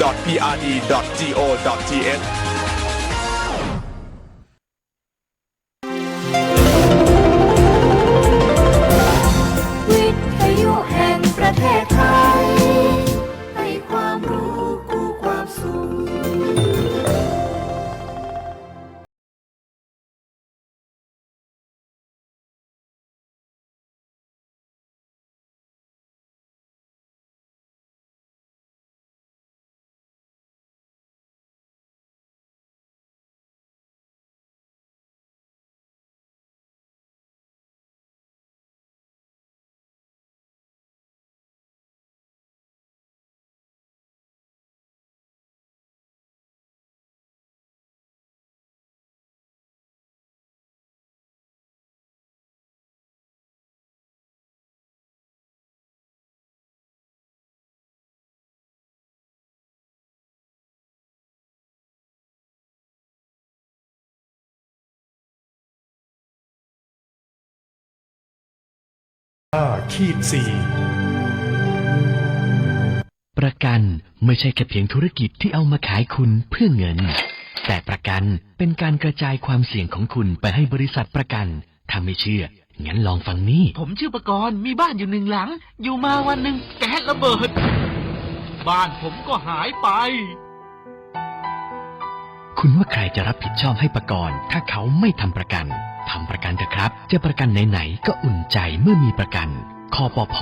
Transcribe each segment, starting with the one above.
www.prd.go.th วิทยุแห่งประเทศไทยให้ความรู้คู่ความสุขประกันไม่ใช่แค่เพียงธุรกิจที่เอามาขายคุณเพื่อเงินแต่ประกันเป็นการกระจายความเสี่ยงของคุณไปให้บริษัทประกันถ้าไม่เชื่องั้นลองฟังนี่ผมชื่อประกรณ์มีบ้านอยู่1 หลังอยู่มาวันหนึ่งแก๊สระเบิดบ้านผมก็หายไปคุณว่าใครจะรับผิดชอบให้ประกรณ์ถ้าเขาไม่ทำประกันทำประกันเถอะครับจะประกันไหนๆก็อุ่นใจเมื่อมีประกันคปภ.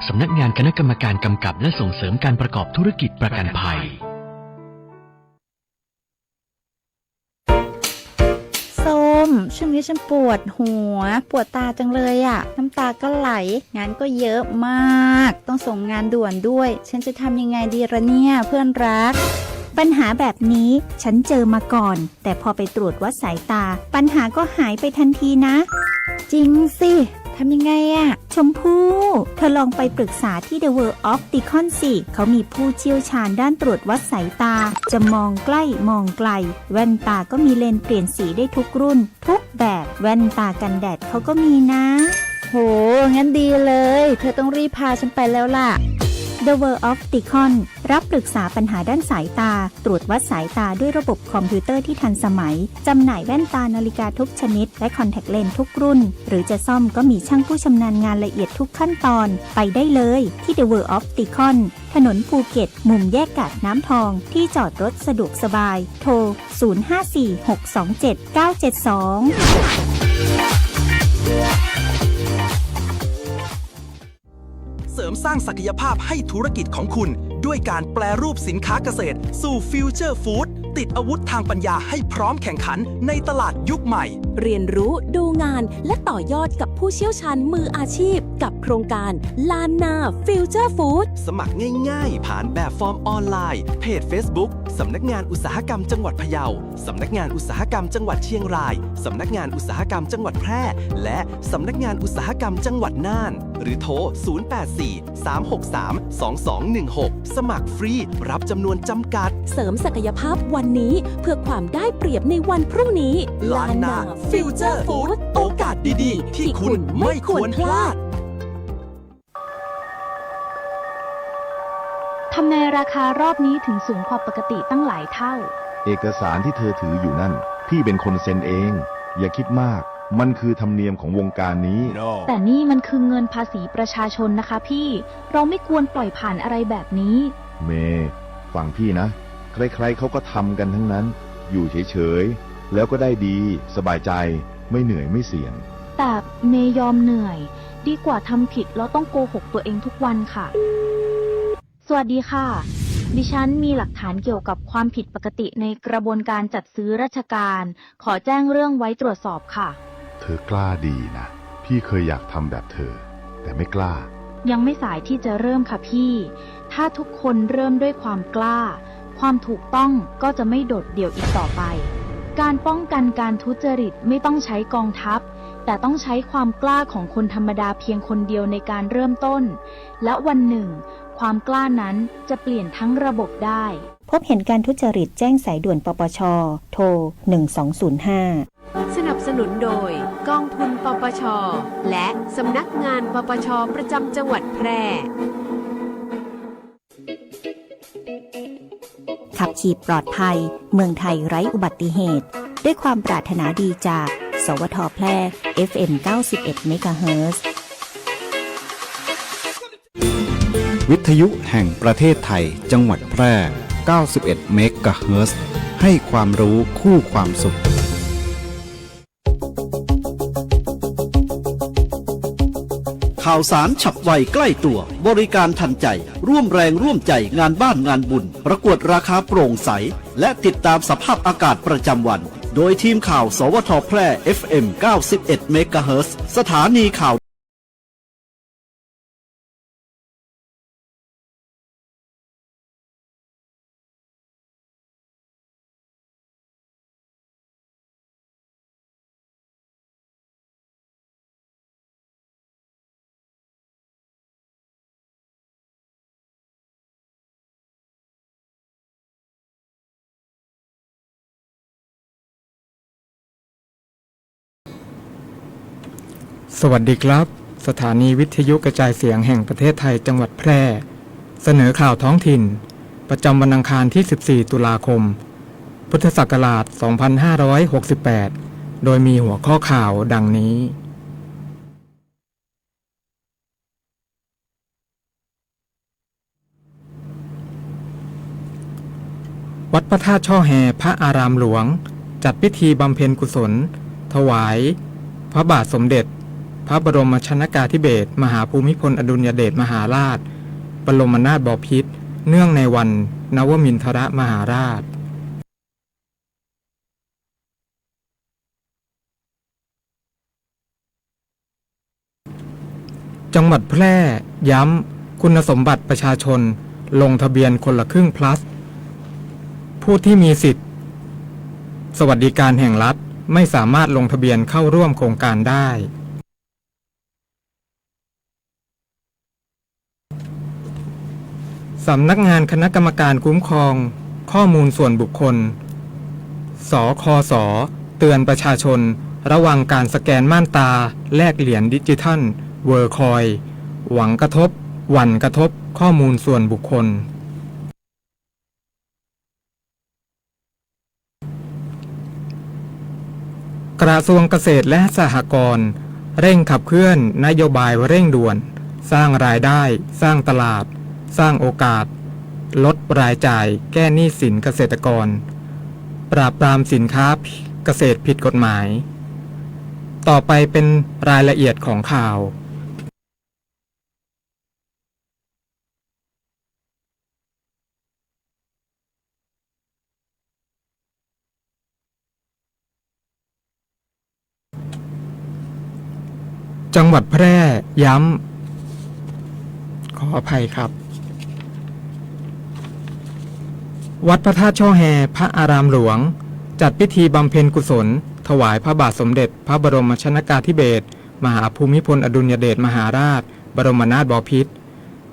สำนักงานคณะกรรมการกำกับและส่งเสริมการประกอบธุรกิจประกันภัยส้มช่วงนี้ฉันปวดหัวปวดตาจังเลยอ่ะน้ำตาก็ไหลงานก็เยอะมากต้องส่งงานด่วนด้วยฉันจะทำยังไงดีละเนี่ยเพื่อนรักปัญหาแบบนี้ฉันเจอมาก่อนแต่พอไปตรวจวัดสายตาปัญหาก็หายไปทันทีนะจริงสิทำยังไงอะชมพู่เธอลองไปปรึกษาที่ The World of Opticon สิเขามีผู้เชี่ยวชาญด้านตรวจวัดสายตาจะมองใกล้มองไกลแว่นตาก็มีเลนส์เปลี่ยนสีได้ทุกรุ่นทุกแบบแว่นตากันแดดเขาก็มีนะโหงั้นดีเลยเธอต้องรีบพาฉันไปแล้วล่ะThe World of Opticon รับปรึกษาปัญหาด้านสายตาตรวจวัดสายตาด้วยระบบคอมพิวเตอร์ที่ทันสมัยจำหน่ายแว่นตานาฬิกาทุกชนิดและคอนแทคเลนส์ทุกรุ่นหรือจะซ่อมก็มีช่างผู้ชำนาญงานละเอียดทุกขั้นตอนไปได้เลยที่ The World of Opticon ถนนภูเก็ตมุมแยกกาดน้ำทองที่จอดรถสะดวกสบายโทร 0546279972เสริมสร้างศักยภาพให้ธุรกิจของคุณด้วยการแปรรูปสินค้าเกษตรสู่ฟิวเจอร์ฟู้ดติดอาวุธทางปัญญาให้พร้อมแข่งขันในตลาดยุคใหม่เรียนรู้ดูงานและต่อยอดกับผู้เชี่ยวชาญมืออาชีพกับโครงการลานนาฟิวเจอร์ฟู้ดสมัครง่ายๆผ่านแบบฟอร์มออนไลน์เพจ Facebook สำนักงานอุตสาหกรรมจังหวัดพะเยาสำนักงานอุตสาหกรรมจังหวัดเชียงรายสำนักงานอุตสาหกรรมจังหวัดแพร่และสำนักงานอุตสาหกรรมจังหวัดน่านหรือโทร 0843632216 สมัครฟรีรับจำนวนจำกัดเสริมศักยภาพวันนี้เพื่อความได้เปรียบในวันพรุ่งนี้ลานนาฟิวเจอร์ฟู้ดโอกาสดีๆที่คุณไม่ควรพลาดทำไมราคารอบนี้ถึงสูงกว่าปกติตั้งหลายเท่าเอกสารที่เธอถืออยู่นั่นพี่เป็นคนเซ็นเองอย่าคิดมากมันคือธรรมเนียมของวงการนี้ แต่นี่มันคือเงินภาษีประชาชนนะคะพี่เราไม่ควรปล่อยผ่านอะไรแบบนี้เมย์ฟังพี่นะใครๆเขาก็ทำกันทั้งนั้นอยู่เฉยๆแล้วก็ได้ดีสบายใจไม่เหนื่อยไม่เสี่ยงแต่เมย์ยอมเหนื่อยดีกว่าทำผิดแล้วต้องโกหกตัวเองทุกวันค่ะสวัสดีค่ะดิฉันมีหลักฐานเกี่ยวกับความผิดปกติในกระบวนการจัดซื้อราชการขอแจ้งเรื่องไว้ตรวจสอบค่ะเธอกล้าดีนะพี่เคยอยากทำแบบเธอแต่ไม่กล้ายังไม่สายที่จะเริ่มค่ะพี่ถ้าทุกคนเริ่มด้วยความกล้าความถูกต้องก็จะไม่โดดเดี่ยวอีกต่อไปการป้องกันการทุจริตไม่ต้องใช้กองทัพแต่ต้องใช้ความกล้าของคนธรรมดาเพียงคนเดียวในการเริ่มต้นและวันหนึ่งความกล้านั้นจะเปลี่ยนทั้งระบบได้พบเห็นการทุจริตแจ้งสายด่วนปปชโทร1205สนับสนุนโดยกองทุนปปชและสำนักงานปปชประจำจังหวัดแพร่ ขับขี่ปลอดภัยเมืองไทยไร้อุบัติเหตุด้วยความปรารถนาดีจาก สวท.แพร่ FM 91 เมกะเฮิรตซ์ วิทยุแห่งประเทศไทยจังหวัดแพร่ 91 เมกะเฮิรตซ์ ให้ความรู้คู่ความสุขข่าวสารฉับไวใกล้ตัวบริการทันใจร่วมแรงร่วมใจงานบ้านงานบุญประกวดราคาโปร่งใสและติดตามสภาพอากาศประจำวันโดยทีมข่าวสวท.แพร่ FM 91 เมกะเฮิรตซ์ สถานีข่าวสวัสดีครับสถานีวิทยุกระจายเสียงแห่งประเทศไทยจังหวัดแพร่เสนอข่าวท้องถิ่นประจำวันอังคารที่ 14 ตุลาคม พุทธศักราช 2568 โดยมีหัวข้อข่าวดังนี้วัดพระธาตุช่อแฮพระอารามหลวงจัดพิธีบำเพ็ญกุศลถวายพระบาทสมเด็จพระบรมชนกาธิเบศรมหาภูมิพลอดุลยเดชมหาราชบรมนาถบพิตรเนื่องในวันนวมินทรมหาราชจังหวัดแพร่ย้ำคุณสมบัติประชาชนลงทะเบียนคนละครึ่ง plus ผู้ที่มีสิทธิ์สวัสดิการแห่งรัฐไม่สามารถลงทะเบียนเข้าร่วมโครงการได้สำนักงานคณะกรรมการคุ้มครองข้อมูลส่วนบุคคลสคส.เตือนประชาชนระวังการสแกนม่านตาแลกเหรียญดิจิทัลเวอร์คอยหวังกระทบข้อมูลส่วนบุคคลกระทรวงเกษตรและสหกรณ์เร่งขับเคลื่อนนโยบายเร่งด่วนสร้างรายได้สร้างตลาดสร้างโอกาสลดรายจ่ายแก้หนี้สินเกษตรกรปราบปรามสินค้าเกษตรผิดกฎหมายต่อไปเป็นรายละเอียดของข่าวจังหวัดแพร่ย้ำขออภัยครับวัดพระธาตุช่อแฮพระอารามหลวงจัดพิธีบำเพ็ญกุศลถวายพระบาทสมเด็จพระบรมชนกาธิเบศรมหาภูมิพลอดุลยเดชมหาราชบรมนาถบพิตร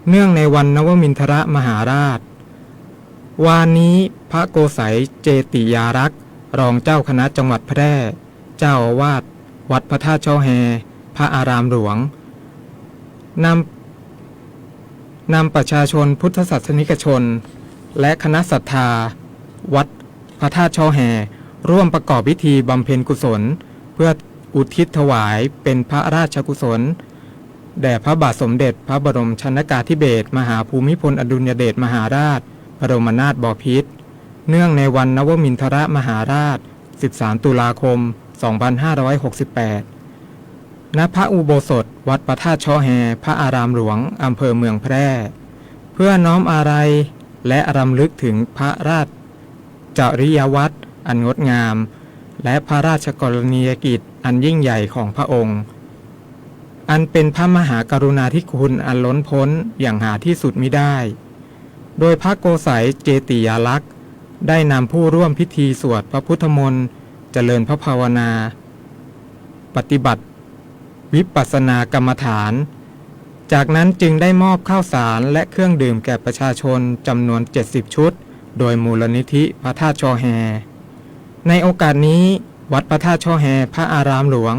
เนื่องในวันนวมินทรมหาราชวานนี้พระโกษัยเจติยารักษ์รองเจ้าคณะจังหวัดแพร่เจ้าอาวาสวัดพระธาตุช่อแฮพระอารามหลวงนำประชาชนพุทธศาสนิกชนและคณะศรัทธาวัดพระธาตุช่อแฮร่วมประกอบพิธีบำเพ็ญกุศลเพื่ออุทิศถวายเป็นพระราชกุศลแด่พระบาทสมเด็จพระบรมชนกาธิเบศรมหาภูมิพลอดุลยเดชมหาราชบรมนาถบพิตรเนื่องในวันนวมินทรมหาราช13 ตุลาคม 2568ณ พระอุโบสถวัดพระธาตุช่อแฮพระอารามหลวงอำเภอเมืองแพร่เพื่อน้อมอาลัยและรำลึกถึงพระราชจริยวัตรอันงดงามและพระราชกรณียกิจอันยิ่งใหญ่ของพระองค์อันเป็นพระมหากรุณาธิคุณอันล้นพ้นอย่างหาที่สุดมิได้โดยพระโกษัยเจติยาลักษณ์ได้นำผู้ร่วมพิธีสวดพระพุทธมนต์เจริญพระภาวนาปฏิบัติวิปัสสนากรรมฐานจากนั้นจึงได้มอบข้าวสารและเครื่องดื่มแก่ประชาชนจำนวน70 ชุดโดยมูลนิธิพระธาตุช่อแฮในโอกาสนี้วัดพระธาตุช่อแฮพระอารามหลวง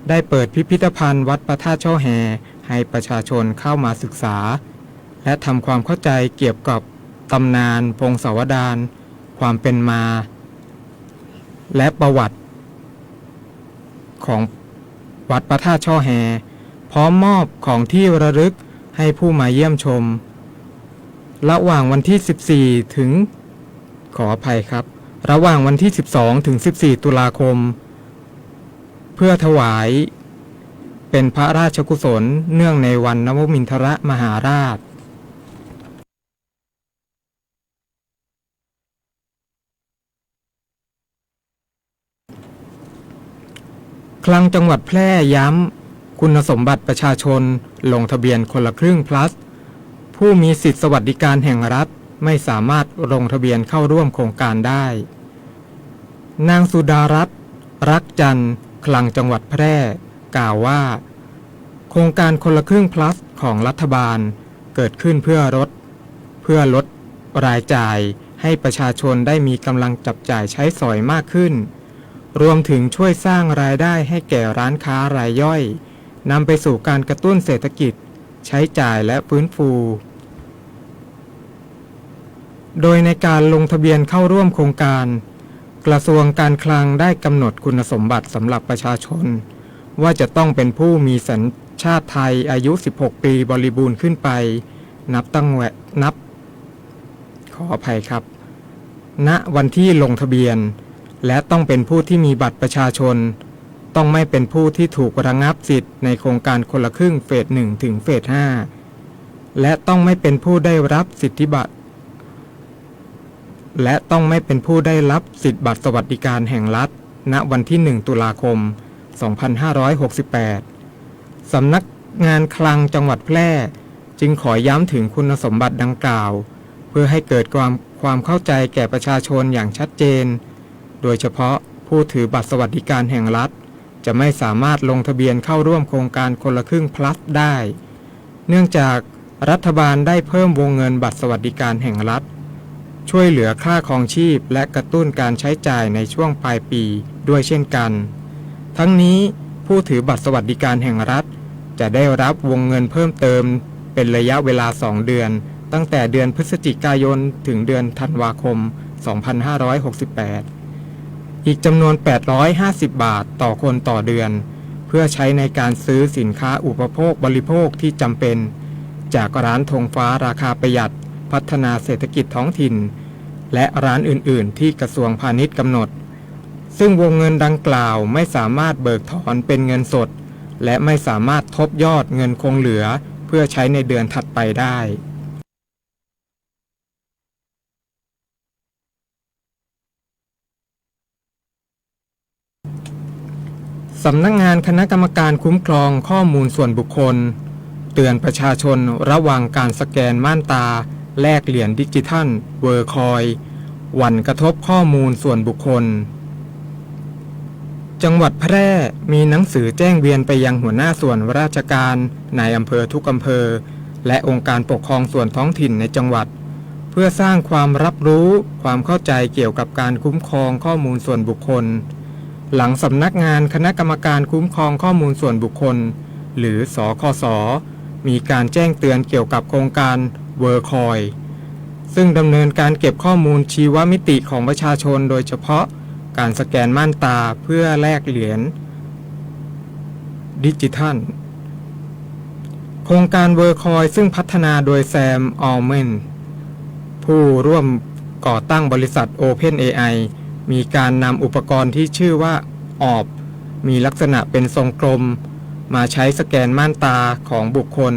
ได้เปิดพิพิธภัณฑ์วัดพระธาตุช่อแฮให้ประชาชนเข้ามาศึกษาและทำความเข้าใจเกี่ยวกับ ตำนานพงศาวดารความเป็นมา และประวัติของวัดพระธาตุช่อแฮพร้อมมอบของที่ระลึกให้ผู้มาเยี่ยมชมระหว่างวันที่ 14 ถึงขออภัยครับระหว่างวันที่ 12 ถึง 14 ตุลาคมเพื่อถวายเป็นพระราชกุศลเนื่องในวันนวมินทรมหาราชคลังจังหวัดแพร่ย้ำคุณสมบัติประชาชนลงทะเบียนคนละครึ่ง plus ผู้มีสิทธิสวัสดิการแห่งรัฐไม่สามารถลงทะเบียนเข้าร่วมโครงการได้นางสุดารัตน์รักจันทร์คลังจังหวัดแพร่กล่าวว่าโครงการคนละครึ่ง plus ของรัฐบาลเกิดขึ้นเพื่อลดรายจ่ายให้ประชาชนได้มีกำลังจับจ่ายใช้สอยมากขึ้นรวมถึงช่วยสร้างรายได้ให้แก่ร้านค้ารายย่อยนำไปสู่การกระตุ้นเศรษฐกิจใช้จ่ายและฟื้นฟูโดยในการลงทะเบียนเข้าร่วมโครงการกระทรวงการคลังได้กำหนดคุณสมบัติสำหรับประชาชนว่าจะต้องเป็นผู้มีสัญชาติไทยอายุ16 ปีบริบูรณ์ขึ้นไปขออภัยครับณวันที่ลงทะเบียนและต้องเป็นผู้ที่มีบัตรประชาชนต้องไม่เป็นผู้ที่ถูกระงับสิทธิ์ในโครงการคนละครึ่งเฟส 1 ถึงเฟส 5และต้องไม่เป็นผู้ได้รับสิทธิบัตรและต้องไม่เป็นผู้ได้รับสิทธิบัตรสวัสดิการแห่งรัฐณวันที่ 1 ตุลาคม 2568 สำนักงานคลังจังหวัดแพร่จึงขอย้ำถึงคุณสมบัติดังกล่าวเพื่อให้เกิดความเข้าใจแก่ประชาชนอย่างชัดเจนโดยเฉพาะผู้ถือบัตรสวัสดิการแห่งรัฐจะไม่สามารถลงทะเบียนเข้าร่วมโครงการคนละครึ่ง plus ได้เนื่องจากรัฐบาลได้เพิ่มวงเงินบัตรสวัสดิการแห่งรัฐช่วยเหลือค่าครองชีพและกระตุ้นการใช้จ่ายในช่วงปลายปีด้วยเช่นกันทั้งนี้ผู้ถือบัตรสวัสดิการแห่งรัฐจะได้รับวงเงินเพิ่มเติมเป็นระยะเวลา2 เดือนตั้งแต่เดือนพฤศจิกายนถึงเดือนธันวาคม 2568อีกจำนวน850 บาทต่อคนต่อเดือนเพื่อใช้ในการซื้อสินค้าอุปโภคบริโภคที่จำเป็นจากร้านธงฟ้าราคาประหยัดพัฒนาเศรษฐกิจท้องถิ่นและร้านอื่นๆที่กระทรวงพาณิชย์กำหนดซึ่งวงเงินดังกล่าวไม่สามารถเบิกถอนเป็นเงินสดและไม่สามารถทบยอดเงินคงเหลือเพื่อใช้ในเดือนถัดไปได้สำนักงานคณะกรรมการคุ้มครองข้อมูลส่วนบุคคลเตือนประชาชนระวังการสแกนม่านตาแลกเหรียญดิจิทัลเวอร์คอยหวั่นกระทบข้อมูลส่วนบุคคลจังหวัดแพร่มีหนังสือแจ้งเวียนไปยังหัวหน้าส่วนราชการในอำเภอทุกอำเภอและองค์การปกครองส่วนท้องถิ่นในจังหวัดเพื่อสร้างความรับรู้ความเข้าใจเกี่ยวกับการคุ้มครองข้อมูลส่วนบุคคลหลังสำนักงานคณะกรรมการคุ้มครองข้อมูลส่วนบุคคลหรือสคส.มีการแจ้งเตือนเกี่ยวกับโครงการเวอร์คอยซึ่งดำเนินการเก็บข้อมูลชีวมิติของประชาชนโดยเฉพาะการสแกนม่านตาเพื่อแลกเหรียญดิจิทัลโครงการเวอร์คอยซึ่งพัฒนาโดยแซมออลเมนผู้ร่วมก่อตั้งบริษัท OpenAIมีการนำอุปกรณ์ที่ชื่อว่าออบมีลักษณะเป็นทรงกลมมาใช้สแกนม่านตาของบุคคล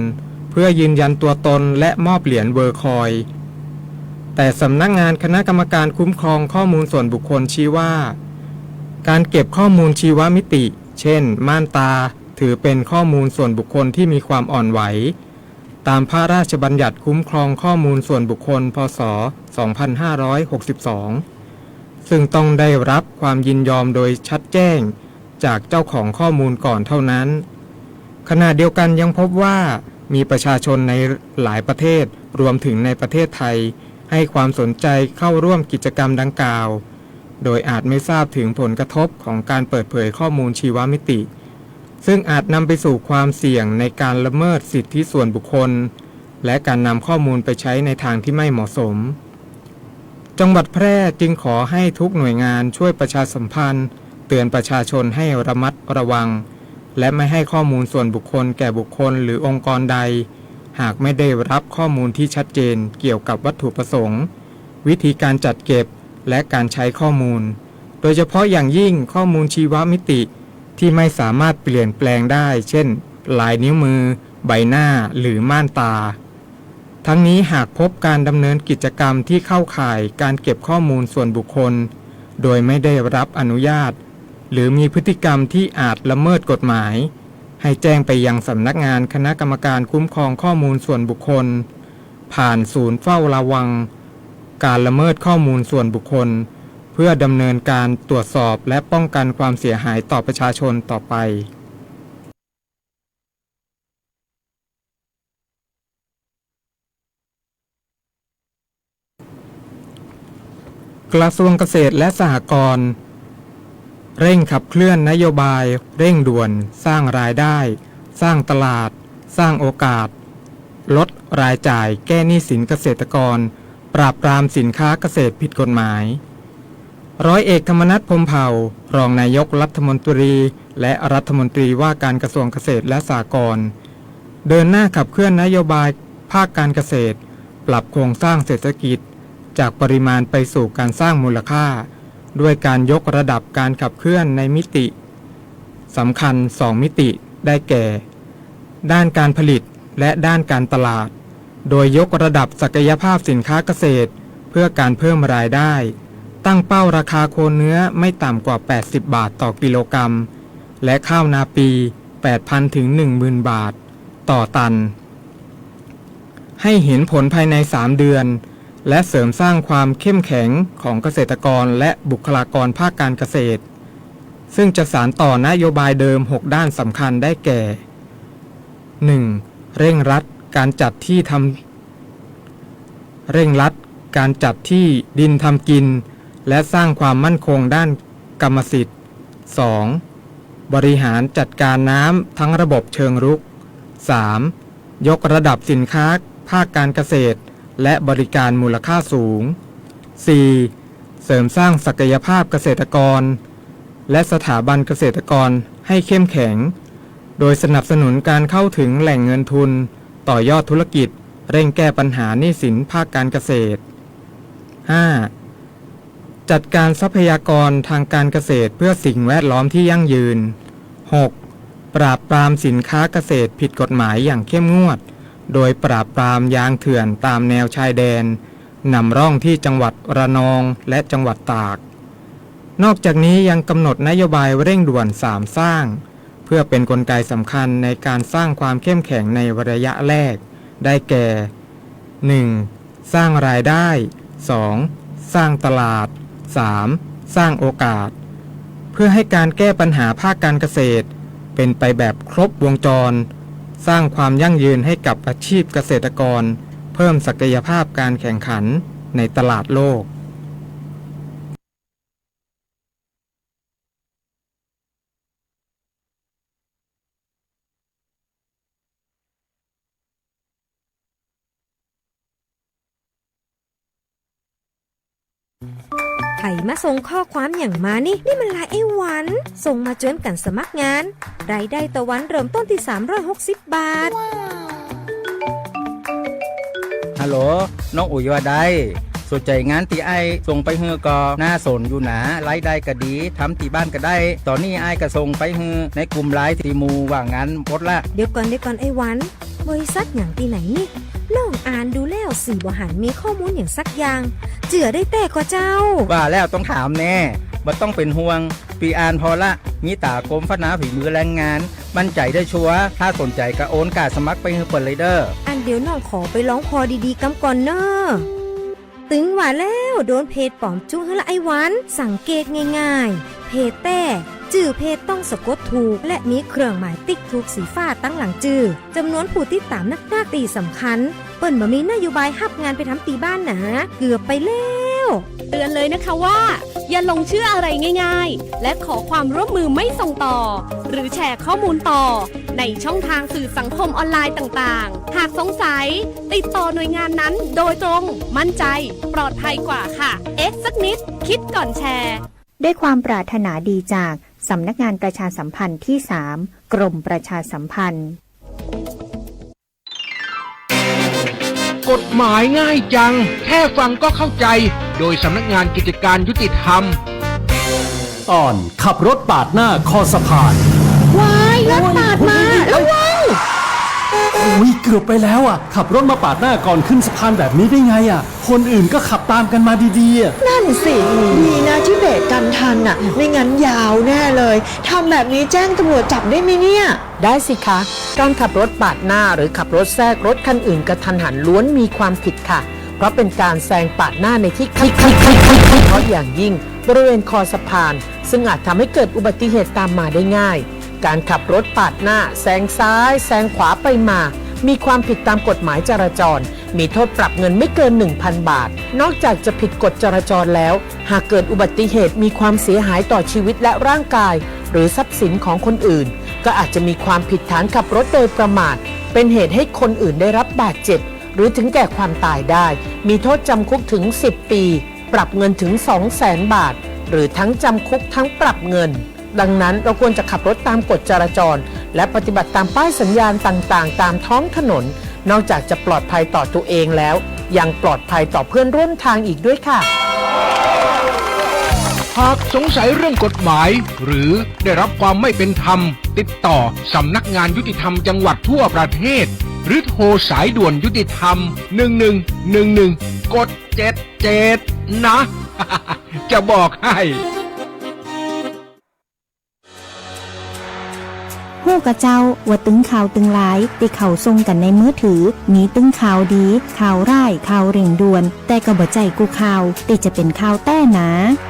เพื่อยืนยันตัวตนและมอบเหรียญเวอร์คอยแต่สำนักงานคณะกรรมการคุ้มครองข้อมูลส่วนบุคคลชี้ว่าการเก็บข้อมูลชีวมิติเช่นม่านตาถือเป็นข้อมูลส่วนบุคคลที่มีความอ่อนไหวตามพระราชบัญญัติคุ้มครองข้อมูลส่วนบุคคลพ.ศ. 2562ซึ่งต้องได้รับความยินยอมโดยชัดแจ้งจากเจ้าของข้อมูลก่อนเท่านั้นขณะเดียวกันยังพบว่ามีประชาชนในหลายประเทศรวมถึงในประเทศไทยให้ความสนใจเข้าร่วมกิจกรรมดังกล่าวโดยอาจไม่ทราบถึงผลกระทบของการเปิดเผยข้อมูลชีวมิติซึ่งอาจนำไปสู่ความเสี่ยงในการละเมิดสิทธิส่วนบุคคลและการนำข้อมูลไปใช้ในทางที่ไม่เหมาะสม จังหวัดแพร่จึงขอให้ทุกหน่วยงานช่วยประชาสัมพันธ์เตือนประชาชนให้ระมัดระวังและไม่ให้ข้อมูลส่วนบุคคลแก่บุคคลหรือองค์กรใดหากไม่ได้รับข้อมูลที่ชัดเจนเกี่ยวกับวัตถุประสงค์วิธีการจัดเก็บและการใช้ข้อมูลโดยเฉพาะอย่างยิ่งข้อมูลชีวมิติที่ไม่สามารถเปลี่ยนแปลงได้เช่นลายนิ้วมือใบหน้าหรือม่านตาทั้งนี้หากพบการดำเนินกิจกรรมที่เข้าข่ายการเก็บข้อมูลส่วนบุคคลโดยไม่ได้รับอนุญาตหรือมีพฤติกรรมที่อาจละเมิดกฎหมายให้แจ้งไปยังสำนักงานคณะกรรมการคุ้มครองข้อมูลส่วนบุคคลผ่านศูนย์เฝ้าระวังการละเมิดข้อมูลส่วนบุคคลเพื่อดำเนินการตรวจสอบและป้องกันความเสียหายต่อประชาชนต่อไปกระทรวงเกษตรและสหกรณ์เร่งขับเคลื่อนนโยบายเร่งด่วนสร้างรายได้สร้างตลาดสร้างโอกาสลดรายจ่ายแก้หนี้สินเกษตรกรปราบปรามสินค้าเกษตรผิดกฎหมายร้อยเอกธรรมนัส พรหมเผ่ารองนายกรัฐมนตรีและรัฐมนตรีว่าการกระทรวงเกษตรและสหกรณ์เดินหน้าขับเคลื่อนนโยบายภาคการเกษตรปรับโครงสร้างเศรษฐกิจจากปริมาณไปสู่การสร้างมูลค่าด้วยการยกระดับการขับเคลื่อนในมิติสำคัญ2มิติได้แก่ด้านการผลิตและด้านการตลาดโดยยกระดับศักยภาพสินค้าเกษตรเพื่อการเพิ่มรายได้ตั้งเป้าราคาโคเนื้อไม่ต่ำกว่า80บาทต่อกิโลกรัมและข้าวนาปี 8,000 ถึง 10,000 บาทต่อตันให้เห็นผลภายใน3เดือนและเสริมสร้างความเข้มแข็งของเกษตรกรและบุคลากรภาคการเกษตรซึ่งจะสานต่อนโยบายเดิม6ด้านสำคัญได้แก่ 1. เร่งรัดการจัดที่ดินทำกินและสร้างความมั่นคงด้านกรรมสิทธิ์ 2. บริหารจัดการน้ำทั้งระบบเชิงรุก 3. ยกระดับสินค้าภาคการเกษตรและบริการมูลค่าสูง 4. เสริมสร้างศักยภาพเกษตรกรและสถาบันเกษตรกรให้เข้มแข็งโดยสนับสนุนการเข้าถึงแหล่งเงินทุนต่อยอดธุรกิจเร่งแก้ปัญหาหนี้สินภาคการเกษตร 5. จัดการทรัพยากรทางการเกษตรเพื่อสิ่งแวดล้อมที่ยั่งยืน 6. ปราบปรามสินค้าเกษตรผิดกฎหมายอย่างเข้มงวดโดยปราบปรามยางเถื่อนตามแนวชายแดนนำร่องที่จังหวัดระนองและจังหวัดตากนอกจากนี้ยังกำหนดนโยบายเร่งด่วน3สร้างเพื่อเป็นกลไกสำคัญในการสร้างความเข้มแข็งในระยะแรกได้แก่ 1. สร้างรายได้ 2. สร้างตลาด 3. สร้างโอกาสเพื่อให้การแก้ปัญหาภาคการเกษตรเป็นไปแบบครบวงจรสร้างความยั่งยืนให้กับอาชีพเกษตรกรเพิ่มศักยภาพการแข่งขันในตลาดโลกไผ่มาส่งข้อความอย่างมานี่มันลายไอ้หวันส่งมาจนกันสมัครงานรายได้ต่อวันเริ่มต้นที่360 บาท ฮัลโหลน้องอุ๋ยว่าได้สนใจงานตีไอส่งไปฮือก็น่าสนอยู่นะรายได้ก็ดีทำที่บ้านก็ได้ตอนนี้ไอก็ส่งไปฮือในกลุ่มไลน์ตีมูว่างานหมดละเดี๋ยวก่อนไอ้หวันบริษัทอย่างที่ไหนนี่น้องอ่านดูแล้วสีบ่หันมีข้อมูลอย่างสักอย่างเจือได้แต่ก็เจ้าว่าแล้วต้องถามแน่บ่ต้องเป็นห่วงปีอ่านพอละมีตากรมพัฒนาฝีมือแรงงานมั่นใจได้ชัวร์ถ้าสนใจก็โอนการสมัครไปฮือเปิดเลยเด้ออันเดี๋ยวน้องขอไปร้องพอดีๆกำก่อนเนอะตึงว่าแล้วโดนเพจปลอมจุ้งละไอ้หวันสังเกตง่ายๆเพจแต่จื่อเพจต้องสะกดถูกและมีเครื่องหมายติ๊กถูกสีฟ้าตั้งหลังจื่อจำนวนผู้ติดตามนักหน้าตีสำคัญเปิ้นบ่มีนโยบายฮับงานไปทำตีบ้านนะเกือบไปแล้วเตือนเลยนะคะว่า อย่าลงเชื่ออะไรง่ายๆและขอความร่วมมือไม่ส่งต่อหรือแชร์ข้อมูลต่อในช่องทางสื่อสังคมออนไลน์ต่างๆหากสงสัยติดต่อหน่วยงานนั้นโดยตรงมั่นใจปลอดภัยกว่าค่ะสักนิดคิดก่อนแชร์ ด้วยความปรารถนาดีจากสำนักงานประชาสัมพันธ์ที่ 3 กรมประชาสัมพันธ์ กฎหมายง่ายจังแค่ฟังก็เข้าใจโดยสำนักงานกิจการยุติธรรม ตอนขับรถปาดหน้าคอสะพาน ว้ายรถปาดมาระวัง โอ้ยเกือบไปแล้วอ่ะขับรถมาปาดหน้าก่อนขึ้นสะพานแบบนี้ได้ไงอ่ะคนอื่นก็ขับตามกันมาดีๆอ่ะ นั่นสิดีนะที่เบรกกันทันอ่ะไม่งั้นยาวแน่เลยทำแบบนี้แจ้งตำรวจจับได้ไหมเนี่ยได้สิคะการขับรถปาดหน้าหรือขับรถแทรกรถคันอื่นกระทันหันล้วนมีความผิดค่ะเพราะเป็นการแซงปาดหน้าในที่เพราะอย่างยิ่งบริเวณคอสะพานซึ่งอาจทำให้เกิดอุบัติเหตุตามมาได้ง่ายการขับรถปาดหน้าแซงซ้ายแซงขวาไปมามีความผิดตามกฎหมายจราจรมีโทษปรับเงินไม่เกิน 1,000 บาทนอกจากจะผิดกฎจราจรแล้วหากเกิดอุบัติเหตุมีความเสียหายต่อชีวิตและร่างกายหรือทรัพย์สินของคนอื่นก็อาจจะมีความผิดฐานขับรถโดยประมาทเป็นเหตุให้คนอื่นได้รับบาดเจ็บหรือถึงแก่ความตายได้มีโทษจำคุกถึง10 ปีปรับเงินถึง 200,000 บาทหรือทั้งจำคุกทั้งปรับเงินดังนั้นเราควรจะขับรถตามกฎจราจรและปฏิบัติตามป้ายสัญญาณต่างๆตามท้องถนนนอกจากจะปลอดภัยต่อตัวเองแล้วยังปลอดภัยต่อเพื่อนร่วมทางอีกด้วยค่ะหากสงสัยเรื่องกฎหมายหรือได้รับความไม่เป็นธรรมติดต่อสำนักงานยุติธรรมจังหวัดทั่วประเทศหรือโทรสายด่วนยุติธรรม1111กด77นะ จะบอกให้ฮู้กะเจ้าว่าตึงข่าวตึงหลายที่เขาส่งกันในมือถือมีตึงข่าวดีข่าวร้ายข่าวเร่งด่วนแต่ก็บ่ใจกูข่าวที่จะเป็นข่าวแต้หนา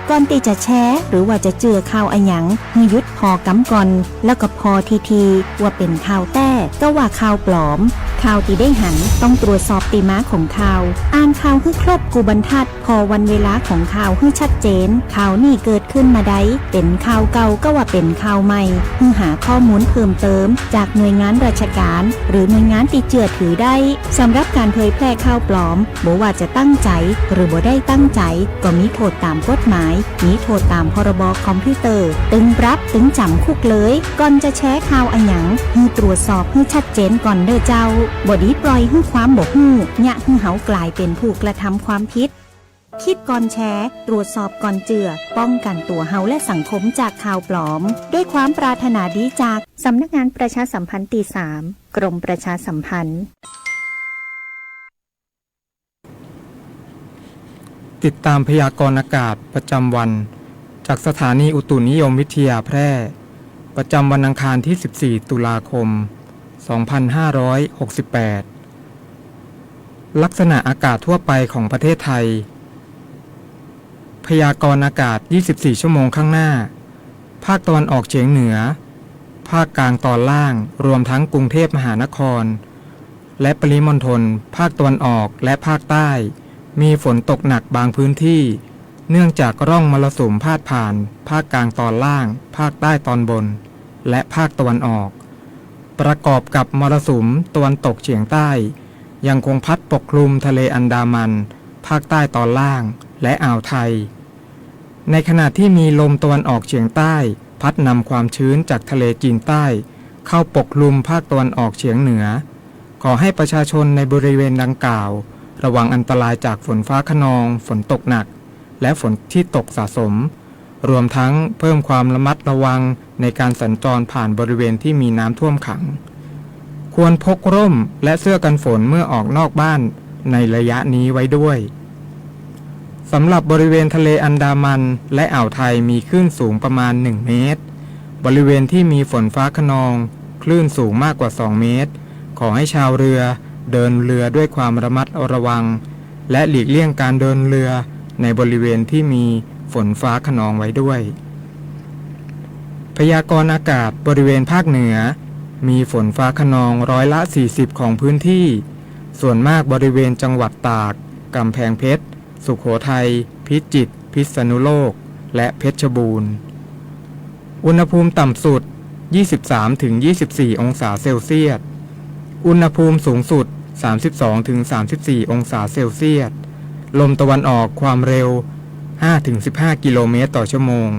ก่อนที่จะแชร์หรือว่าจะเจือข่าวอะหยังให้หยุดพอกำก่อนแล้วก็พอทีว่าเป็นข่าวแต้ก็ว่าข่าวปลอมข่าวที่ได้หันต้องตรวจสอบตีม้าของข่าวอ่านข่าวให้ครบกูบรรทัดพอวันเวลาของข่าวให้ชัดเจนข่าวนี่เกิดขึ้นมาได้เป็นข่าวเก่าก็ว่าเป็นข่าวใหม่เพื่อหาข้อมูลเพิ่มเติมจากหน่วยงานราชการหรือหน่วยงานที่เชื่อถือได้สำหรับการเผยแพร่ข่าวปลอมบ่ว่าจะตั้งใจหรือบ่ได้ตั้งใจก็มีโทษตามกฎหมายมีโทษตามพรบคอมพิวเตอร์ตึงปรับตึงจำคุกเลยก่อนจะแชร์ข่าวอะหยังให้ตรวจสอบให้ชัดเจนก่อนเด้อเจ้าบ่ดีปล่อยให้ความบ่ฮู้ยะให้เฮากลายเป็นผู้กระทำความผิดคิดก่อนแชร์ตรวจสอบก่อนเจือป้องกันตัวเฮาและสังคมจากข่าวปลอมด้วยความปรารถนาดีจากสำนักงานประชาสัมพันธ์ที่ 3 กรมประชาสัมพันธ์ติดตามพยากรณ์อากาศประจำวันจากสถานีอุตุนิยมวิทยาแพร่ประจำวันอังคารที่ 14 ตุลาคม 2568 ลักษณะอากาศทั่วไปของประเทศไทยพยากรณ์อากาศ 24 ชั่วโมงข้างหน้าภาคตะวันออกเฉียงเหนือภาคกลางตอนล่างรวมทั้งกรุงเทพมหานครและปริมณฑลภาคตะวันออกและภาคใต้มีฝนตกหนักบางพื้นที่เนื่องจากร่องมรสุมพาดผ่านภาคกลางตอนล่างภาคใต้ตอนบนและภาคตะวันออกประกอบกับมรสุมตะวันตกเฉียงใต้ยังคงพัดปกคลุมทะเลอันดามันภาคใต้ตอนล่างและอ่าวไทยในขณะที่มีลมตะวันออกเฉียงใต้พัดนำความชื้นจากทะเลจีนใต้เข้าปกคลุมภาคตะวันออกเฉียงเหนือขอให้ประชาชนในบริเวณดังกล่าวระวังอันตรายจากฝนฟ้าคะนองฝนตกหนักและฝนที่ตกสะสมรวมทั้งเพิ่มความระมัดระวังในการสัญจรผ่านบริเวณที่มีน้ำท่วมขังควรพกร่มและเสื้อกันฝนเมื่อออกนอกบ้านในระยะนี้ไว้ด้วยสำหรับบริเวณทะเลอันดามันและอ่าวไทยมีคลื่นสูงประมาณ1 เมตรบริเวณที่มีฝนฟ้าคะนองคลื่นสูงมากกว่า2 เมตรขอให้ชาวเรือเดินเรือด้วยความระมัดระวังและหลีกเลี่ยงการเดินเรือในบริเวณที่มีฝนฟ้าคะนองไว้ด้วยพยากรณ์อากาศบริเวณภาคเหนือมีฝนฟ้าคะนอง40%ของพื้นที่ส่วนมากบริเวณจังหวัดตากกำแพงเพชรสุโขทัยพิจิตรพิษณุโลก และเพชรบูรณ์อุณหภูมิต่ำสุด 23-24 องศาเซลเซียสอุณหภูมิสูงสุด 32-34 องศาเซลเซียสลมตะวันออกความเร็ว 5-15 กิโลเมตรต่อชั่วโมง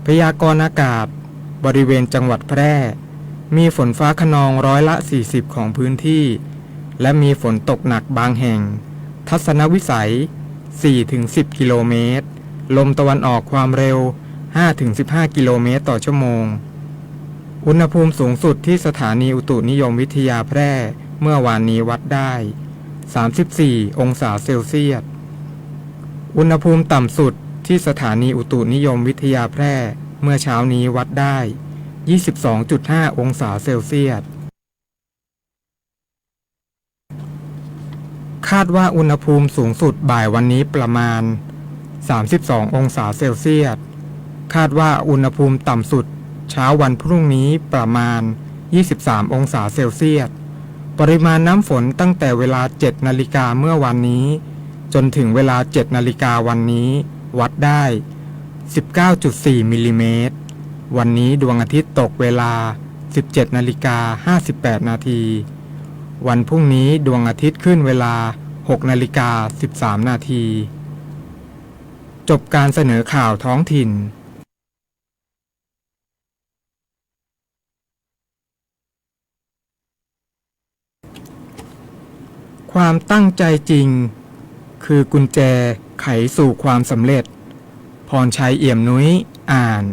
พยากรณ์อากาศบริเวณจังหวัดแพร่มีฝนฟ้าคะนองร้อยละ 40 ของพื้นที่และมีฝนตกหนักบางแห่งทัศนวิสัย 4-10 กิโลเมตรลมตะวันออกความเร็ว 5-15 กิโลเมตรต่อชั่วโมงอุณหภูมิสูงสุดที่สถานีอุตุนิยมวิทยาแพร่เมื่อวานนี้วัดได้ 34 องศาเซลเซียสอุณหภูมิต่ำสุดที่สถานีอุตุนิยมวิทยาแพร่เมื่อเช้านี้วัดได้ 22.5 องศาเซลเซียสคาดว่าอุณหภูมิสูงสุดบ่ายวันนี้ประมาณ 32 องศาเซลเซียสคาดว่าอุณหภูมิต่ำสุดเช้าวันพรุ่งนี้ประมาณ 23 องศาเซลเซียสปริมาณน้ำฝนตั้งแต่เวลา 7 นาฬิกาเมื่อวันนี้จนถึงเวลา 7 นาฬิกาวันนี้วัดได้ 19.4 มิลลิเมตรวันนี้ดวงอาทิตย์ตกเวลา 17 นาฬิกา 58 นาทีวันพรุ่งนี้ดวงอาทิตย์ขึ้นเวลา 6 นาฬิกา 13 นาทีจบการเสนอข่าวท้องถิ่นความตั้งใจจริงคือกุญแจไขสู่ความสำเร็จพรชัยเอี่ยมนุ้ยอ่าน